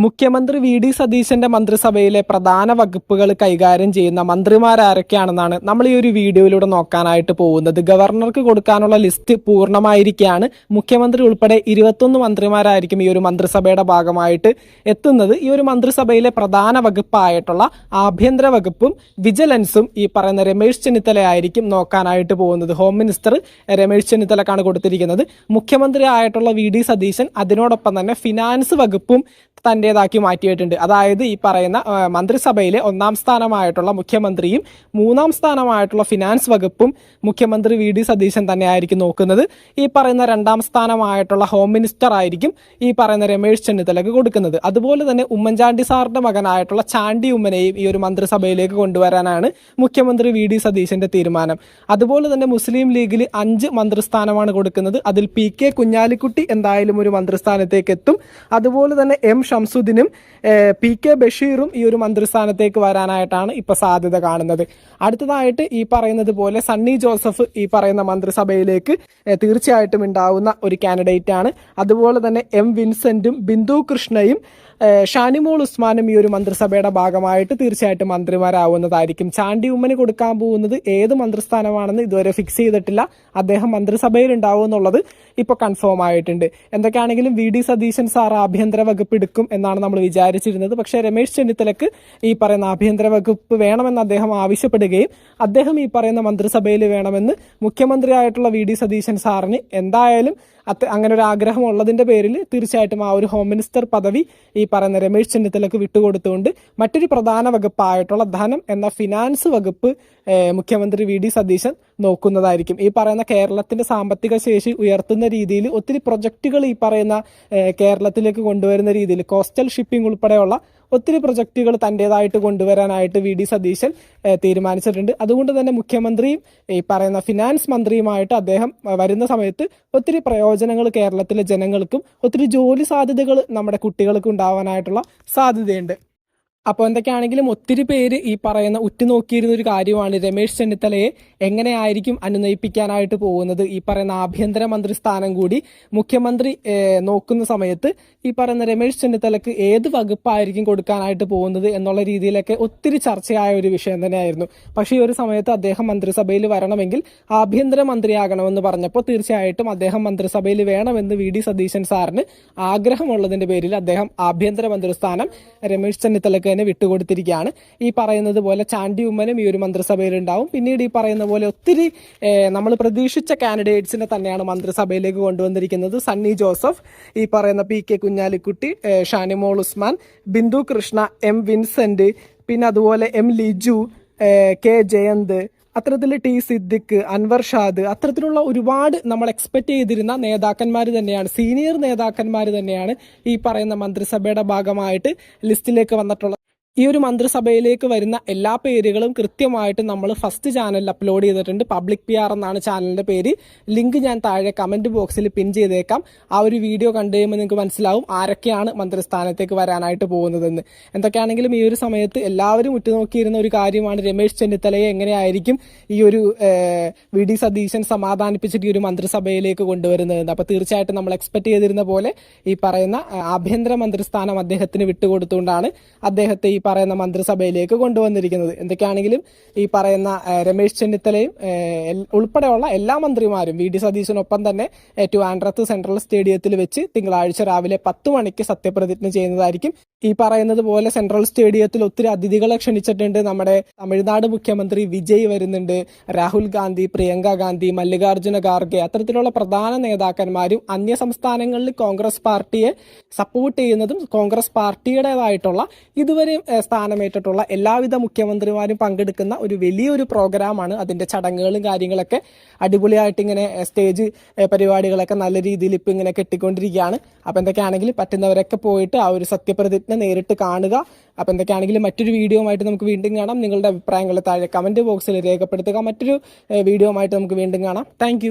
മുഖ്യമന്ത്രി V D സതീശന്റെ മന്ത്രിസഭയിലെ പ്രധാന വകുപ്പുകൾ കൈകാര്യം ചെയ്യുന്ന മന്ത്രിമാരാരൊക്കെയാണെന്നാണ് നമ്മൾ ഈ ഒരു വീഡിയോയിലൂടെ നോക്കാനായിട്ട് പോകുന്നത്. ഗവർണർക്ക് കൊടുക്കാനുള്ള ലിസ്റ്റ് പൂർണ്ണമായിരിക്കുകയാണ്. മുഖ്യമന്ത്രി ഉൾപ്പെടെ 21 മന്ത്രിമാരായിരിക്കും ഈ ഒരു മന്ത്രിസഭയുടെ ഭാഗമായിട്ട് എത്തുന്നത്. ഈ ഒരു മന്ത്രിസഭയിലെ പ്രധാന വകുപ്പായിട്ടുള്ള ആഭ്യന്തര വകുപ്പും വിജിലൻസും ഈ പറയുന്ന രമേശ് ചെന്നിത്തലയായിരിക്കും നോക്കാനായിട്ട് പോകുന്നത്. ഹോം മിനിസ്റ്റർ രമേശ് ചെന്നിത്തലക്കാണ് കൊടുത്തിരിക്കുന്നത്. മുഖ്യമന്ത്രി ആയിട്ടുള്ള വി ഡി സതീശൻ അതിനോടൊപ്പം തന്നെ ഫിനാൻസ് വകുപ്പും തന്റേതാക്കി മാറ്റിയിട്ടുണ്ട്. അതായത് ഈ പറയുന്ന മന്ത്രിസഭയിലെ 1-ാം സ്ഥാനമായിട്ടുള്ള മുഖ്യമന്ത്രിയും 3-ാം സ്ഥാനമായിട്ടുള്ള ഫിനാൻസ് വകുപ്പും മുഖ്യമന്ത്രി വി ഡി സതീശൻ തന്നെയായിരിക്കും നോക്കുന്നത്. ഈ പറയുന്ന 2-ാം സ്ഥാനമായിട്ടുള്ള ഹോം മിനിസ്റ്റർ ആയിരിക്കും ഈ പറയുന്ന രമേശ് ചെന്നിത്തലക്ക് കൊടുക്കുന്നത്. അതുപോലെ തന്നെ ഉമ്മൻചാണ്ടി സാറിന്റെ മകനായിട്ടുള്ള ചാണ്ടി ഉമ്മനെയും ഈ ഒരു മന്ത്രിസഭയിലേക്ക് കൊണ്ടുവരാനാണ് മുഖ്യമന്ത്രി വി ഡി സതീശന്റെ തീരുമാനം. അതുപോലെ തന്നെ മുസ്ലിം ലീഗിൽ 5 മന്ത്രിസ്ഥാനമാണ് കൊടുക്കുന്നത്. അതിൽ പി കെ കുഞ്ഞാലിക്കുട്ടി എന്തായാലും ഒരു മന്ത്രിസ്ഥാനത്തേക്ക് എത്തും. അതുപോലെ തന്നെ എം ഷംസുദ്ദീനും പി കെ ബഷീറും ഈ ഒരു മന്ത്രിസ്ഥാനത്തേക്ക് വരാനായിട്ടാണ് ഇപ്പൊ സാധ്യത കാണുന്നത്. അടുത്തതായിട്ട് ഈ പറയുന്നത് പോലെ സണ്ണി ജോസഫ് ഈ പറയുന്ന മന്ത്രിസഭയിലേക്ക് തീർച്ചയായിട്ടും ഉണ്ടാവുന്ന ഒരു കാൻഡിഡേറ്റ് ആണ്. അതുപോലെ തന്നെ എം വിൻസെന്റും ബിന്ദു കൃഷ്ണയും ഷാനിമോൾ ഉസ്മാനും ഈ ഒരു മന്ത്രിസഭയുടെ ഭാഗമായിട്ട് തീർച്ചയായിട്ടും മന്ത്രിമാരാവുന്നതായിരിക്കും. ചാണ്ടി ഉമ്മന് കൊടുക്കാൻ പോകുന്നത് ഏത് മന്ത്രിസ്ഥാനമാണെന്ന് ഇതുവരെ ഫിക്സ് ചെയ്തിട്ടില്ല. അദ്ദേഹം മന്ത്രിസഭയിൽ ഉണ്ടാവും എന്നുള്ളത് ഇപ്പൊ കൺഫേം ആയിട്ടുണ്ട്. എന്തൊക്കെയാണെങ്കിലും വി ഡി സതീശൻ സാർ ആഭ്യന്തര വകുപ്പ് എടുക്കും എന്നാണ് നമ്മൾ വിചാരിച്ചിരുന്നത്. പക്ഷേ രമേശ് ചെന്നിത്തലക്ക് ഈ പറയുന്ന ആഭ്യന്തര വകുപ്പ് വേണമെന്ന് അദ്ദേഹം ആവശ്യപ്പെടുകയും അദ്ദേഹം ഈ പറയുന്ന മന്ത്രിസഭയിൽ വേണമെന്ന് മുഖ്യമന്ത്രിയായിട്ടുള്ള വി ഡി സതീശൻ സാറിന് എന്തായാലും അങ്ങനെ ഒരു ആഗ്രഹം ഉള്ളതിന്റെ പേരിൽ തീർച്ചയായിട്ടും ആ ഒരു ഹോം മിനിസ്റ്റർ പദവി ഈ പറയുന്ന രമേശ് ചെന്നിത്തലക്ക് വിട്ടുകൊടുത്തുകൊണ്ട് മറ്റൊരു പ്രധാന വകുപ്പായിട്ടുള്ള ധനം എന്ന ഫിനാൻസ് വകുപ്പ് മുഖ്യമന്ത്രി വി ഡി സതീശൻ നോക്കുന്നതായിരിക്കും. ഈ പറയുന്ന കേരളത്തിന്റെ സാമ്പത്തിക ശേഷി ഉയർത്തുന്ന രീതിയിൽ ഒത്തിരി പ്രൊജക്ടുകൾ ഈ പറയുന്ന കേരളത്തിലേക്ക് കൊണ്ടുവരുന്ന രീതിയിൽ കോസ്റ്റൽ ഷിപ്പിംഗ് ഉൾപ്പെടെയുള്ള ഒത്തിരി പ്രൊജക്ടുകൾ തൻ്റെതായിട്ട് കൊണ്ടുവരാനായിട്ട് വി ഡി സതീശൻ തീരുമാനിച്ചിട്ടുണ്ട്. അതുകൊണ്ട് തന്നെ മുഖ്യമന്ത്രിയും ഈ പറയുന്ന ഫിനാൻസ് മന്ത്രിയുമായിട്ട് അദ്ദേഹം വരുന്ന സമയത്ത് ഒത്തിരി പ്രയോജനങ്ങൾ കേരളത്തിലെ ജനങ്ങൾക്കും ഒത്തിരി ജോലി സാധ്യതകൾ നമ്മുടെ കുട്ടികൾക്കും ഉണ്ടാവാനായിട്ടുള്ള സാധ്യതയുണ്ട്. അപ്പോൾ എന്തൊക്കെയാണെങ്കിലും ഒത്തിരി പേര് ഈ പറയുന്ന ഉറ്റുനോക്കിയിരുന്ന ഒരു കാര്യമാണ് രമേശ് ചെന്നിത്തലയെ എങ്ങനെയായിരിക്കും അനുനയിപ്പിക്കാനായിട്ട് പോകുന്നത്. ഈ പറയുന്ന ആഭ്യന്തര മന്ത്രി സ്ഥാനം കൂടി മുഖ്യമന്ത്രി നോക്കുന്ന സമയത്ത് ഈ പറയുന്ന രമേശ് ചെന്നിത്തലക്ക് ഏത് വകുപ്പായിരിക്കും കൊടുക്കാനായിട്ട് പോകുന്നത് എന്നുള്ള രീതിയിലൊക്കെ ഒത്തിരി ചർച്ചയായ ഒരു വിഷയം തന്നെയായിരുന്നു. പക്ഷേ ഈ ഒരു സമയത്ത് അദ്ദേഹം മന്ത്രിസഭയിൽ വരണമെങ്കിൽ ആഭ്യന്തര മന്ത്രിയാകണമെന്ന് പറഞ്ഞപ്പോൾ തീർച്ചയായിട്ടും അദ്ദേഹം മന്ത്രിസഭയിൽ വേണമെന്ന് വി ഡി സതീശൻ സാറിന് ആഗ്രഹമുള്ളതിന്റെ പേരിൽ അദ്ദേഹം ആഭ്യന്തര മന്ത്രിസ്ഥാനം രമേശ് ചെന്നിത്തലക്ക് വിട്ടുകൊടുത്തിരിക്കുകയാണ്. ഈ പറയുന്നത് പോലെ ചാണ്ടി ഉമ്മനും ഈ ഒരു മന്ത്രിസഭയിൽ ഉണ്ടാവും. പിന്നീട് ഈ പറയുന്ന പോലെ ഒത്തിരി നമ്മൾ പ്രതീക്ഷിച്ച കാൻഡിഡേറ്റ്സിനെ തന്നെയാണ് മന്ത്രിസഭയിലേക്ക് കൊണ്ടുവന്നിരിക്കുന്നത്. സണ്ണി ജോസഫ്, ഈ പറയുന്ന P K Kunhalikutty, Shanimol Usman, Bindu Krishna, M Vincent, പിന്നെ അതുപോലെ എം ലിജു, കെ ജയന്ത്, അത്തരത്തിൽ ടി സിദ്ദിഖ്, അൻവർ ഷാദ്, അത്തരത്തിലുള്ള ഒരുപാട് നമ്മൾ എക്സ്പെക്ട് ചെയ്തിരുന്ന നേതാക്കന്മാർ തന്നെയാണ്, സീനിയർ നേതാക്കന്മാർ തന്നെയാണ് ഈ പറയുന്ന മന്ത്രിസഭയുടെ ഭാഗമായിട്ട് ലിസ്റ്റിലേക്ക് വന്നിട്ടുള്ളത്. ഈ ഒരു മന്ത്രിസഭയിലേക്ക് വരുന്ന എല്ലാ പേരുകളും കൃത്യമായിട്ട് നമ്മൾ ഫസ്റ്റ് ചാനലിൽ അപ്ലോഡ് ചെയ്തിട്ടുണ്ട്. പബ്ലിക് പി ആർ എന്നാണ് ചാനലിന്റെ പേര്. ലിങ്ക് ഞാൻ താഴെ കമന്റ് ബോക്സിൽ പിൻ ചെയ്തേക്കാം. ആ ഒരു വീഡിയോ കണ്ടു കഴിയുമ്പോൾ നിങ്ങൾക്ക് മനസ്സിലാവും ആരൊക്കെയാണ് മന്ത്രിസ്ഥാനത്തേക്ക് വരാനായിട്ട് പോകുന്നതെന്ന്. എന്തൊക്കെയാണെങ്കിലും ഈ ഒരു സമയത്ത് എല്ലാവരും ഉറ്റുനോക്കിയിരുന്ന ഒരു കാര്യമാണ് രമേശ് ചെന്നിത്തലയെ എങ്ങനെയായിരിക്കും ഈ ഒരു വി ഡി സതീശൻ സമാധാനിപ്പിച്ചിട്ട് ഈ ഒരു മന്ത്രിസഭയിലേക്ക് കൊണ്ടുവരുന്നതെന്ന്. അപ്പൊ തീർച്ചയായിട്ടും നമ്മൾ എക്സ്പെക്ട് ചെയ്തിരുന്ന പോലെ ഈ പറയുന്ന ആഭ്യന്തര മന്ത്രിസ്ഥാനം അദ്ദേഹത്തിന് വിട്ടുകൊടുത്തുകൊണ്ടാണ് അദ്ദേഹത്തെ ഈ പറയുന്ന മന്ത്രിസഭയിലേക്ക് കൊണ്ടുവന്നിരിക്കുന്നത്. എന്തൊക്കെയാണെങ്കിലും ഈ പറയുന്ന രമേശ് ചെന്നിത്തലയും ഉൾപ്പെടെയുള്ള എല്ലാ മന്ത്രിമാരും വി ഡി സതീശനൊപ്പം തന്നെ ട്രിവാൻഡ്രത്ത് സെൻട്രൽ സ്റ്റേഡിയത്തിൽ വെച്ച് തിങ്കളാഴ്ച രാവിലെ 10 മണിക്ക് സത്യപ്രതിജ്ഞ ചെയ്യുന്നതായിരിക്കും. ഈ പറയുന്നത് പോലെ സെൻട്രൽ സ്റ്റേഡിയത്തിൽ ഒത്തിരി അതിഥികളെ ക്ഷണിച്ചിട്ടുണ്ട്. നമ്മുടെ തമിഴ്നാട് മുഖ്യമന്ത്രി വിജയ് വരുന്നുണ്ട്, രാഹുൽ ഗാന്ധി, പ്രിയങ്ക ഗാന്ധി, മല്ലികാർജുന ഖാർഗെ, അത്തരത്തിലുള്ള പ്രധാന നേതാക്കന്മാരും അന്യ സംസ്ഥാനങ്ങളിൽ കോൺഗ്രസ് പാർട്ടിയെ സപ്പോർട്ട് ചെയ്യുന്നതും കോൺഗ്രസ് പാർട്ടിയുടേതായിട്ടുള്ള ഇതുവരെ സ്ഥാനമേറ്റിട്ടുള്ള എല്ലാവിധ മുഖ്യമന്ത്രിമാരും പങ്കെടുക്കുന്ന ഒരു വലിയൊരു പ്രോഗ്രാമാണ്. അതിന്റെ ചടങ്ങുകളും കാര്യങ്ങളൊക്കെ അടിപൊളിയായിട്ട് ഇങ്ങനെ സ്റ്റേജ് പരിപാടികളൊക്കെ നല്ല രീതിയിൽ ഇപ്പം ഇങ്ങനെ കെട്ടിക്കൊണ്ടിരിക്കുകയാണ്. അപ്പം എന്തൊക്കെയാണെങ്കിലും പറ്റുന്നവരൊക്കെ പോയിട്ട് ആ ഒരു സത്യപ്രതിജ്ഞ നേരിട്ട് കാണുക. അപ്പം എന്തൊക്കെയാണെങ്കിലും മറ്റൊരു വീഡിയോ ആയിട്ട് നമുക്ക് വീണ്ടും കാണാം. നിങ്ങളുടെ അഭിപ്രായങ്ങൾ താഴെ കമന്റ് ബോക്സിൽ രേഖപ്പെടുത്തുക. മറ്റൊരു വീഡിയോ ആയിട്ട് നമുക്ക് വീണ്ടും കാണാം. താങ്ക്